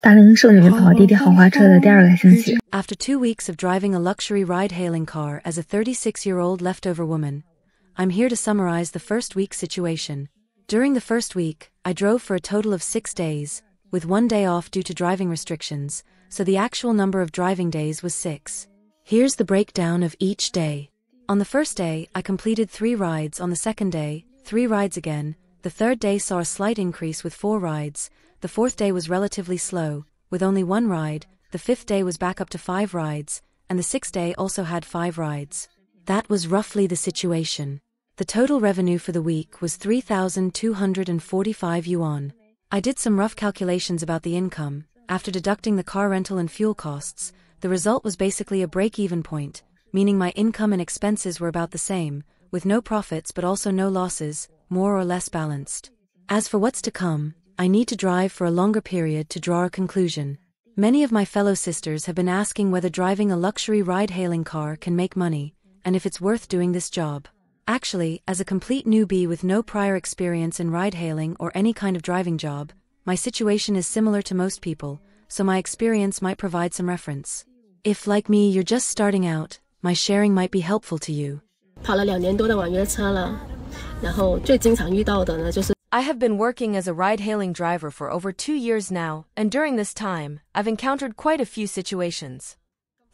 大龄剩女跑滴滴豪华车的第2个星期。After 2 weeks of driving a luxury ride-hailing car as a 36-year-old leftover woman, I'm here to summarize the first week situation. During the first week, I drove for a total of 6 days, with 1 day off due to driving restrictions, so the actual number of driving days was 6. Here's the breakdown of each day. On the first day, I completed 3 rides. On the second day, 3 rides again. The third day saw a slight increase with 4 rides. The fourth day was relatively slow, with only 1 ride. The fifth day was back up to 5 rides, and the sixth day also had 5 rides. That was roughly the situation. The total revenue for the week was 3,245 yuan. I did some rough calculations about the income. After deducting the car rental and fuel costs, the result was basically a break-even point, meaning my income and expenses were about the same, with no profits but also no losses, more or less balanced. As for what's to come, I need to drive for a longer period to draw a conclusion. Many of my fellow sisters have been asking whether driving a luxury ride-hailing car can make money, and if it's worth doing this job. Actually, as a complete newbie with no prior experience in ride-hailing or any kind of driving job, my situation is similar to most people, so my experience might provide some reference. If, like me, you're just starting out, my sharing might be helpful to you. 跑了2年多的网约车了，然后最经常遇到的呢就是 I have been working as a ride-hailing driver for over 2 years now, and during this time, I've encountered quite a few situations.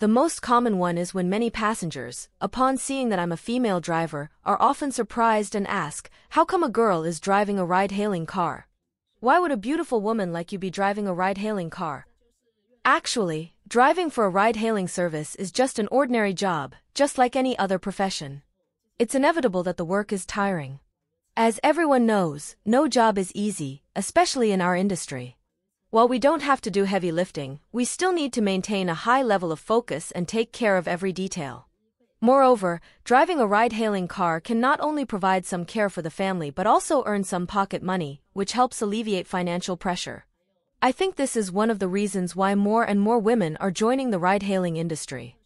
The most common one is when many passengers, upon seeing that I'm a female driver, are often surprised and ask, how come a girl is driving a ride-hailing car? Why would a beautiful woman like you be driving a ride-hailing car? Actually, driving for a ride-hailing service is just an ordinary job, just like any other profession. It's inevitable that the work is tiring. As everyone knows, no job is easy, especially in our industry. While we don't have to do heavy lifting, we still need to maintain a high level of focus and take care of every detail. Moreover, driving a ride-hailing car can not only provide some care for the family but also earn some pocket money, which helps alleviate financial pressure. I think this is one of the reasons why more and more women are joining the ride-hailing industry.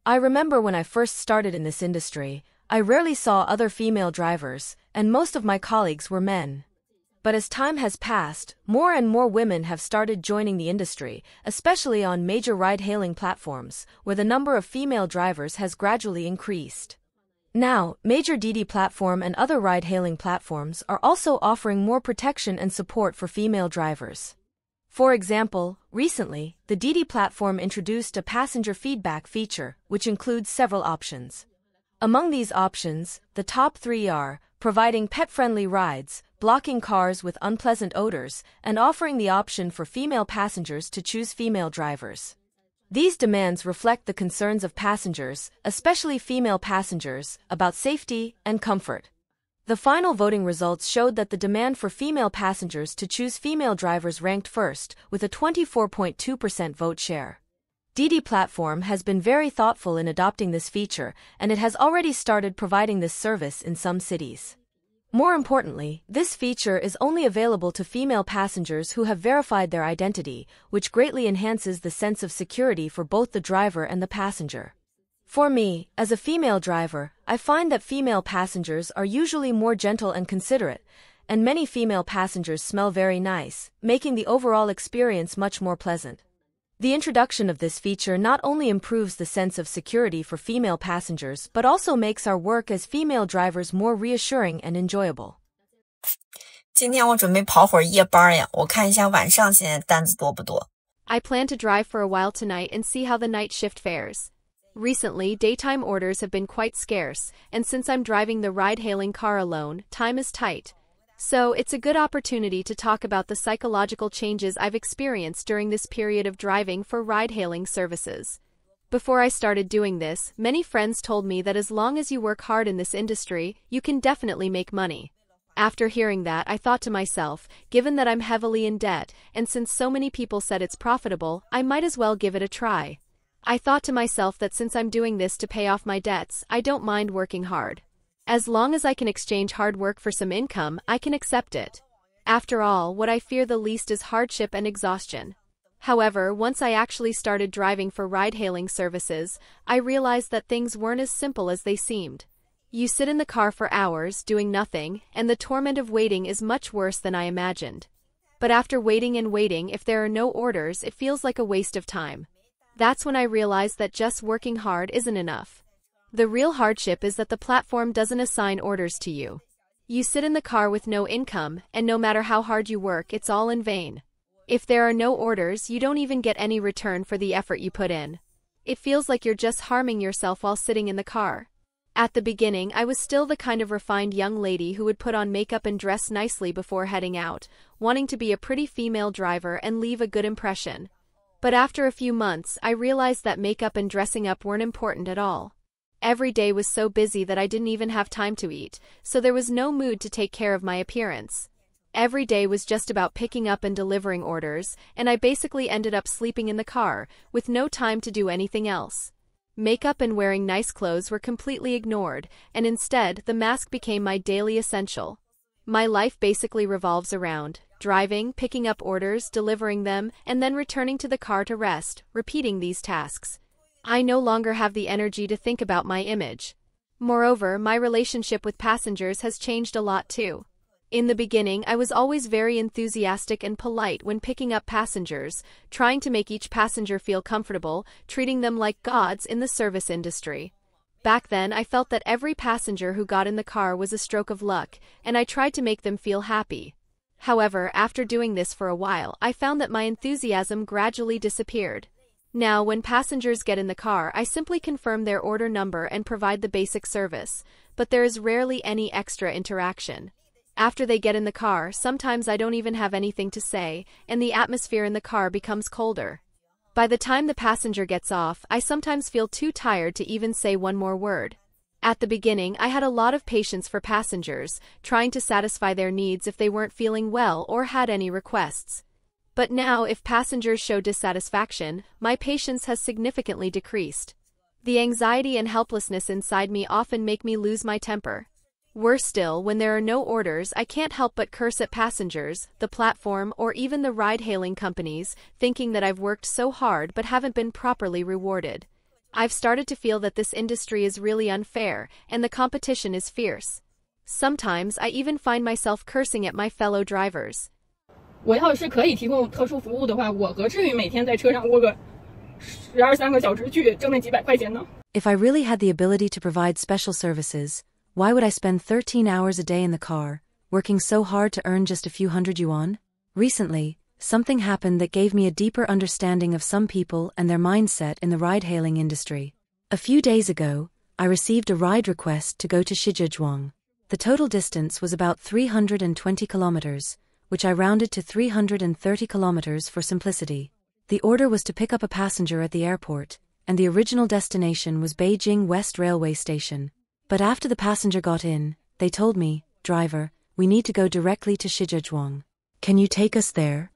I remember when I first started in this industry, I rarely saw other female drivers, and most of my colleagues were men. But as time has passed, more and more women have started joining the industry, especially on major ride-hailing platforms, where the number of female drivers has gradually increased. Now, major Didi platform and other ride-hailing platforms are also offering more protection and support for female drivers. For example, recently, the Didi platform introduced a passenger feedback feature, which includes several options. Among these options, the top 3 are providing pet-friendly rides, blocking cars with unpleasant odors, and offering the option for female passengers to choose female drivers. These demands reflect the concerns of passengers, especially female passengers, about safety and comfort. The final voting results showed that the demand for female passengers to choose female drivers ranked first, with a 24.2% vote share. Didi platform has been very thoughtful in adopting this feature, and it has already started providing this service in some cities. More importantly, this feature is only available to female passengers who have verified their identity, which greatly enhances the sense of security for both the driver and the passenger. For me, as a female driver, I find that female passengers are usually more gentle and considerate, and many female passengers smell very nice, making the overall experience much more pleasant. The introduction of this feature not only improves the sense of security for female passengers but also makes our work as female drivers more reassuring and enjoyable. 今天我准备跑会儿夜班呀，我看一下晚上现在单子多不多。 I plan to drive for a while tonight and see how the night shift fares. Recently, daytime orders have been quite scarce, and since I'm driving the ride-hailing car alone, time is tight. So, it's a good opportunity to talk about the psychological changes I've experienced during this period of driving for ride-hailing services. Before I started doing this, many friends told me that as long as you work hard in this industry, you can definitely make money. After hearing that, I thought to myself, given that I'm heavily in debt, and since so many people said it's profitable, I might as well give it a try. I thought to myself that since I'm doing this to pay off my debts, I don't mind working hard. As long as I can exchange hard work for some income, I can accept it. After all, what I fear the least is hardship and exhaustion. However, once I actually started driving for ride-hailing services, I realized that things weren't as simple as they seemed. You sit in the car for hours, doing nothing, and the torment of waiting is much worse than I imagined. But after waiting and waiting, if there are no orders, it feels like a waste of time. That's when I realized that just working hard isn't enough. The real hardship is that the platform doesn't assign orders to you. You sit in the car with no income, and no matter how hard you work, it's all in vain. If there are no orders, you don't even get any return for the effort you put in. It feels like you're just harming yourself while sitting in the car. At the beginning, I was still the kind of refined young lady who would put on makeup and dress nicely before heading out, wanting to be a pretty female driver and leave a good impression. But after a few months, I realized that makeup and dressing up weren't important at all. Every day was so busy that I didn't even have time to eat, so there was no mood to take care of my appearance. Every day was just about picking up and delivering orders, and I basically ended up sleeping in the car, with no time to do anything else. Makeup and wearing nice clothes were completely ignored, and instead, the mask became my daily essential. My life basically revolves around driving, picking up orders, delivering them, and then returning to the car to rest, repeating these tasks. I no longer have the energy to think about my image. Moreover, my relationship with passengers has changed a lot too. In the beginning, I was always very enthusiastic and polite when picking up passengers, trying to make each passenger feel comfortable, treating them like gods in the service industry. Back then, I felt that every passenger who got in the car was a stroke of luck, and I tried to make them feel happy. However, after doing this for a while, I found that my enthusiasm gradually disappeared. Now, when passengers get in the car, I simply confirm their order number and provide the basic service, but there is rarely any extra interaction. After they get in the car, sometimes I don't even have anything to say, and the atmosphere in the car becomes colder. By the time the passenger gets off, I sometimes feel too tired to even say one more word. At the beginning, I had a lot of patience for passengers, trying to satisfy their needs if they weren't feeling well or had any requests. But now, if passengers show dissatisfaction, my patience has significantly decreased. The anxiety and helplessness inside me often make me lose my temper. Worse still, when there are no orders, I can't help but curse at passengers, the platform, or even the ride-hailing companies, thinking that I've worked so hard but haven't been properly rewarded. I've started to feel that this industry is really unfair, and the competition is fierce. Sometimes, I even find myself cursing at my fellow drivers. 我要是可以提供特殊服务的话，我何至于每天在车上窝个12-13个小时去挣那几百块钱呢？ If I really had the ability to provide special services, why would I spend 13 hours a day in the car, working so hard to earn just a few hundred yuan? Recently, something happened that gave me a deeper understanding of some people and their mindset in the ride-hailing industry. A few days ago, I received a ride request to go to Shijiazhuang. The total distance was about 320 kilometers, which I rounded to 330 kilometers for simplicity. The order was to pick up a passenger at the airport, and the original destination was Beijing West Railway Station. But after the passenger got in, they told me, "Driver, we need to go directly to Shijiazhuang. Can you take us there?"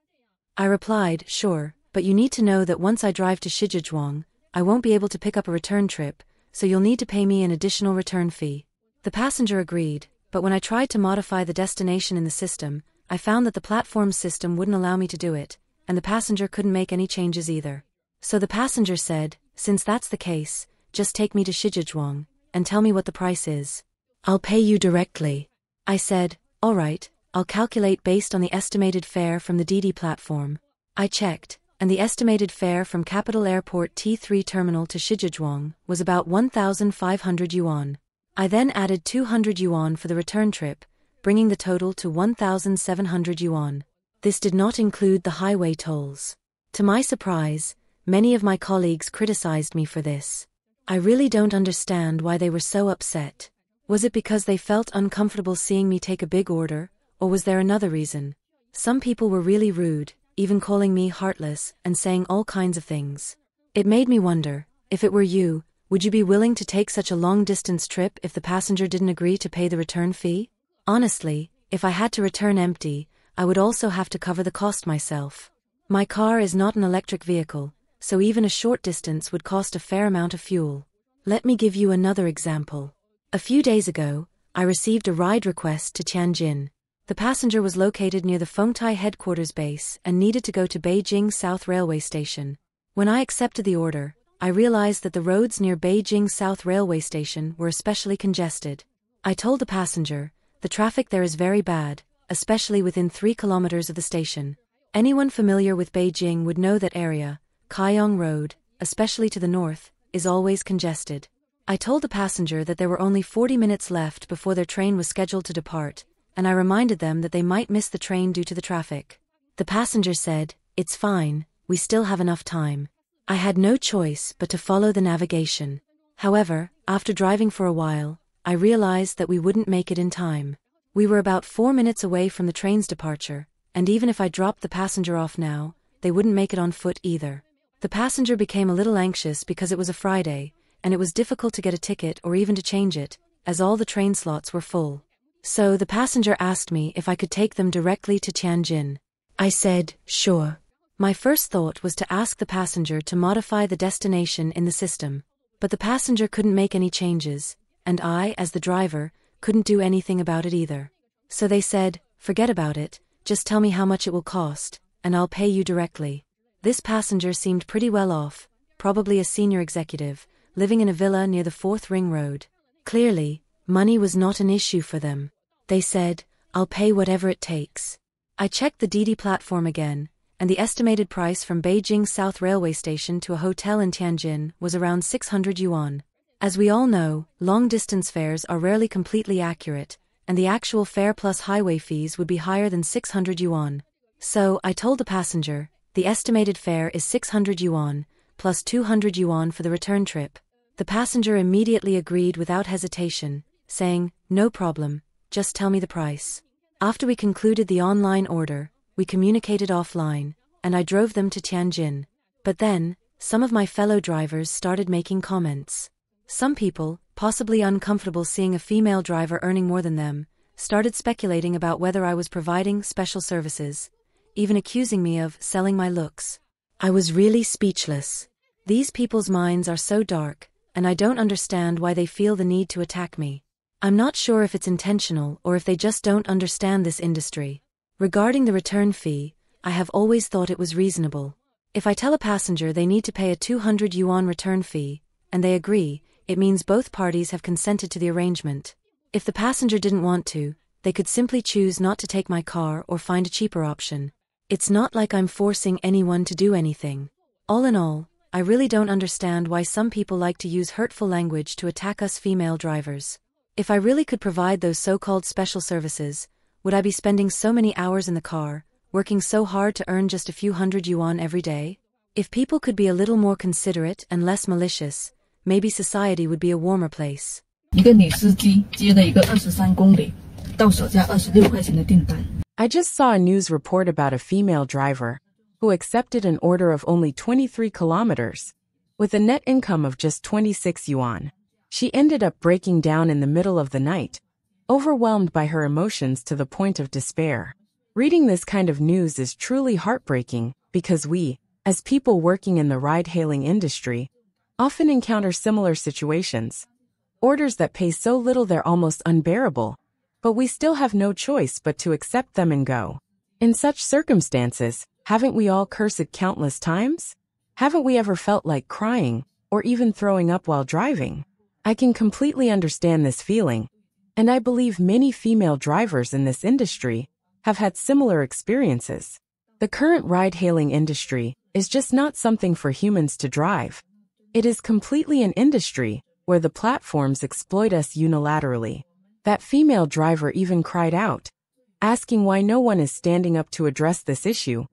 I replied, "Sure, but you need to know that once I drive to Shijiazhuang, I won't be able to pick up a return trip, so you'll need to pay me an additional return fee." The passenger agreed, but when I tried to modify the destination in the system, I found that the platform system wouldn't allow me to do it, and the passenger couldn't make any changes either. So the passenger said, "Since that's the case, just take me to Shijiazhuang, and tell me what the price is. I'll pay you directly." I said, "All right, I'll calculate based on the estimated fare from the Didi platform." I checked, and the estimated fare from Capital Airport T3 terminal to Shijiazhuang was about 1,500 yuan. I then added 200 yuan for the return trip, bringing the total to 1,700 yuan. This did not include the highway tolls. To my surprise, many of my colleagues criticized me for this. I really don't understand why they were so upset. Was it because they felt uncomfortable seeing me take a big order, or was there another reason? Some people were really rude, even calling me heartless and saying all kinds of things. It made me wonder, if it were you, would you be willing to take such a long-distance trip if the passenger didn't agree to pay the return fee? Honestly, if I had to return empty, I would also have to cover the cost myself. My car is not an electric vehicle, so even a short distance would cost a fair amount of fuel. Let me give you another example. A few days ago, I received a ride request to Tianjin. The passenger was located near the Fengtai headquarters base and needed to go to Beijing South Railway Station. When I accepted the order, I realized that the roads near Beijing South Railway Station were especially congested. I told the passenger, "The traffic there is very bad, especially within 3 kilometers of the station. Anyone familiar with Beijing would know that area, Kaiyong Road, especially to the north, is always congested. I told the passenger that there were only 40 minutes left before their train was scheduled to depart, and I reminded them that they might miss the train due to the traffic. The passenger said, "It's fine, we still have enough time." I had no choice but to follow the navigation. However, after driving for a while, I realized that we wouldn't make it in time. We were about 4 minutes away from the train's departure, and even if I dropped the passenger off now, they wouldn't make it on foot either. The passenger became a little anxious because it was a Friday, and it was difficult to get a ticket or even to change it, as all the train slots were full. So the passenger asked me if I could take them directly to Tianjin. I said, sure. My first thought was to ask the passenger to modify the destination in the system, but the passenger couldn't make any changes, and I, as the driver, couldn't do anything about it either. So they said, forget about it, just tell me how much it will cost, and I'll pay you directly. This passenger seemed pretty well off, probably a senior executive, living in a villa near the 4th Ring Road. Clearly, money was not an issue for them. They said, I'll pay whatever it takes. I checked the Didi platform again, and the estimated price from Beijing South Railway Station to a hotel in Tianjin was around 600 yuan. As we all know, long-distance fares are rarely completely accurate, and the actual fare plus highway fees would be higher than 600 yuan. So, I told the passenger, the estimated fare is 600 yuan, plus 200 yuan for the return trip. The passenger immediately agreed without hesitation, saying, no problem, just tell me the price. After we concluded the online order, we communicated offline, and I drove them to Tianjin. But then, some of my fellow drivers started making comments. Some people, possibly uncomfortable seeing a female driver earning more than them, started speculating about whether I was providing special services, even accusing me of selling my looks. I was really speechless. These people's minds are so dark, and I don't understand why they feel the need to attack me. I'm not sure if it's intentional or if they just don't understand this industry. Regarding the return fee, I have always thought it was reasonable. If I tell a passenger they need to pay a 200 yuan return fee, and they agree, it means both parties have consented to the arrangement. If the passenger didn't want to, they could simply choose not to take my car or find a cheaper option. It's not like I'm forcing anyone to do anything. All in all, I really don't understand why some people like to use hurtful language to attack us female drivers. If I really could provide those so-called special services, would I be spending so many hours in the car, working so hard to earn just a few hundred yuan every day? If people could be a little more considerate and less malicious, maybe society would be a warmer place. 一个女司机接了一个23公里到手价26块钱的订单。 I just saw a news report about a female driver who accepted an order of only 23 kilometers with a net income of just 26 yuan. She ended up breaking down in the middle of the night, overwhelmed by her emotions to the point of despair. Reading this kind of news is truly heartbreaking because we, as people working in the ride-hailing industry, often encounter similar situations. Orders that pay so little they're almost unbearable, but we still have no choice but to accept them and go. In such circumstances, haven't we all cursed countless times? Haven't we ever felt like crying, or even throwing up while driving? I can completely understand this feeling, and I believe many female drivers in this industry have had similar experiences. The current ride-hailing industry is just not something for humans to drive. It is completely an industry where the platforms exploit us unilaterally. That female driver even cried out, asking why no one is standing up to address this issue,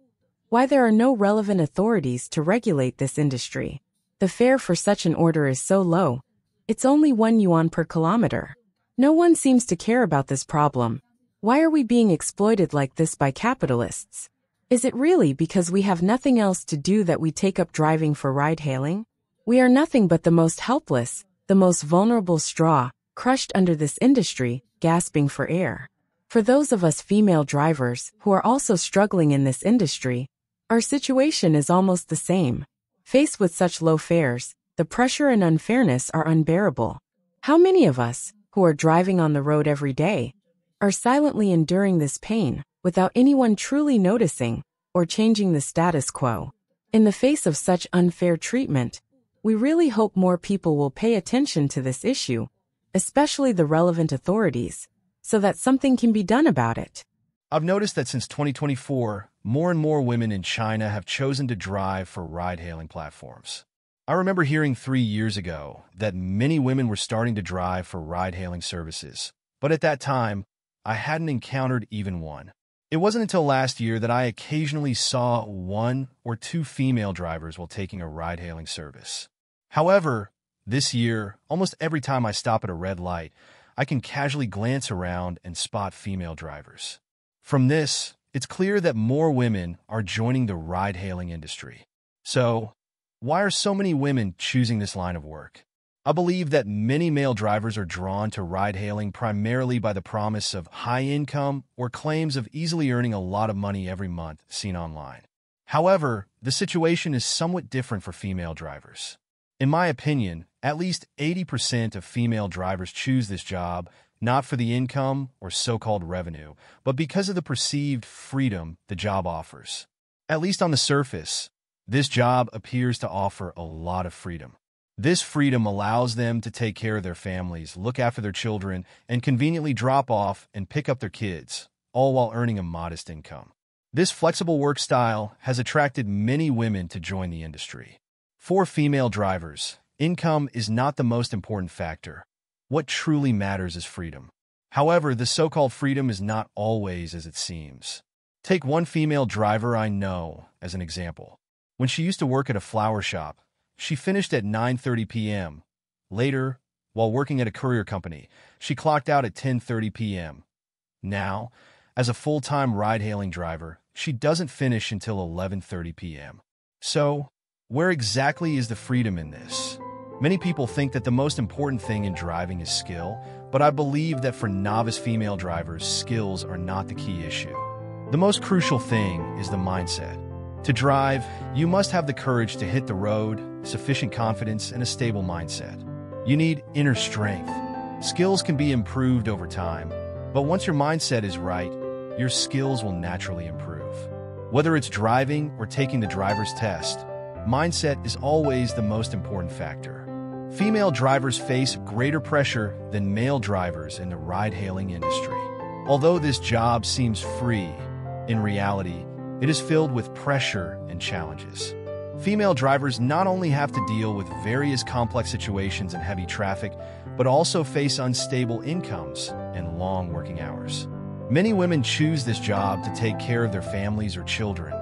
why there are no relevant authorities to regulate this industry. The fare for such an order is so low, it's only 1 yuan per kilometer. No one seems to care about this problem. Why are we being exploited like this by capitalists? Is it really because we have nothing else to do that we take up driving for ride-hailing? We are nothing but the most helpless, the most vulnerable straw, crushed under this industry, gasping for air. For those of us female drivers who are also struggling in this industry, our situation is almost the same. Faced with such low fares, the pressure and unfairness are unbearable. How many of us, who are driving on the road every day, are silently enduring this pain without anyone truly noticing or changing the status quo? In the face of such unfair treatment, we really hope more people will pay attention to this issue, especially the relevant authorities, so that something can be done about it. I've noticed that since 2024, more and more women in China have chosen to drive for ride-hailing platforms. I remember hearing 3 years ago that many women were starting to drive for ride-hailing services, but at that time, I hadn't encountered even one. It wasn't until last year that I occasionally saw 1 or 2 female drivers while taking a ride-hailing service. However, this year, almost every time I stop at a red light, I can casually glance around and spot female drivers. From this, it's clear that more women are joining the ride-hailing industry. So, why are so many women choosing this line of work? I believe that many male drivers are drawn to ride-hailing primarily by the promise of high income or claims of easily earning a lot of money every month seen online. However, the situation is somewhat different for female drivers. In my opinion, at least 80% of female drivers choose this job not for the income or so-called revenue, but because of the perceived freedom the job offers. At least on the surface, this job appears to offer a lot of freedom. This freedom allows them to take care of their families, look after their children, and conveniently drop off and pick up their kids, all while earning a modest income. This flexible work style has attracted many women to join the industry. For female drivers, income is not the most important factor. What truly matters is freedom. However, the so-called freedom is not always as it seems. Take one female driver I know as an example. When she used to work at a flower shop, she finished at 9:30 p.m. Later, while working at a courier company, she clocked out at 10:30 p.m. Now, as a full-time ride-hailing driver, she doesn't finish until 11:30 p.m. So, where exactly is the freedom in this? Many people think that the most important thing in driving is skill, but I believe that for novice female drivers, skills are not the key issue. The most crucial thing is the mindset. To drive, you must have the courage to hit the road, sufficient confidence, and a stable mindset. You need inner strength. Skills can be improved over time, but once your mindset is right, your skills will naturally improve. Whether it's driving or taking the driver's test, mindset is always the most important factor. Female drivers face greater pressure than male drivers in the ride-hailing industry. Although this job seems free, in reality, it is filled with pressure and challenges. Female drivers not only have to deal with various complex situations and heavy traffic, but also face unstable incomes and long working hours. Many women choose this job to take care of their families or children,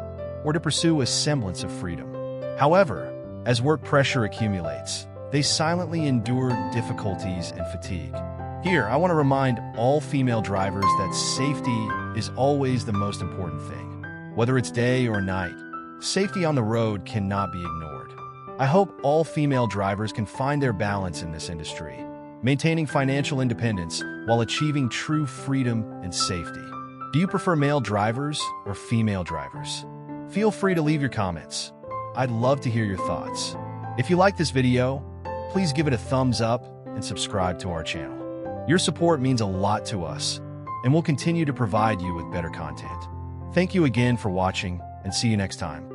or to pursue a semblance of freedom. However, as work pressure accumulates, they silently endure difficulties and fatigue. Here, I want to remind all female drivers that safety is always the most important thing. Whether it's day or night, safety on the road cannot be ignored. I hope all female drivers can find their balance in this industry, maintaining financial independence while achieving true freedom and safety. Do you prefer male drivers or female drivers? Feel free to leave your comments. I'd love to hear your thoughts. If you like this video, please give it a thumbs up and subscribe to our channel. Your support means a lot to us, and we'll continue to provide you with better content. Thank you again for watching, and see you next time.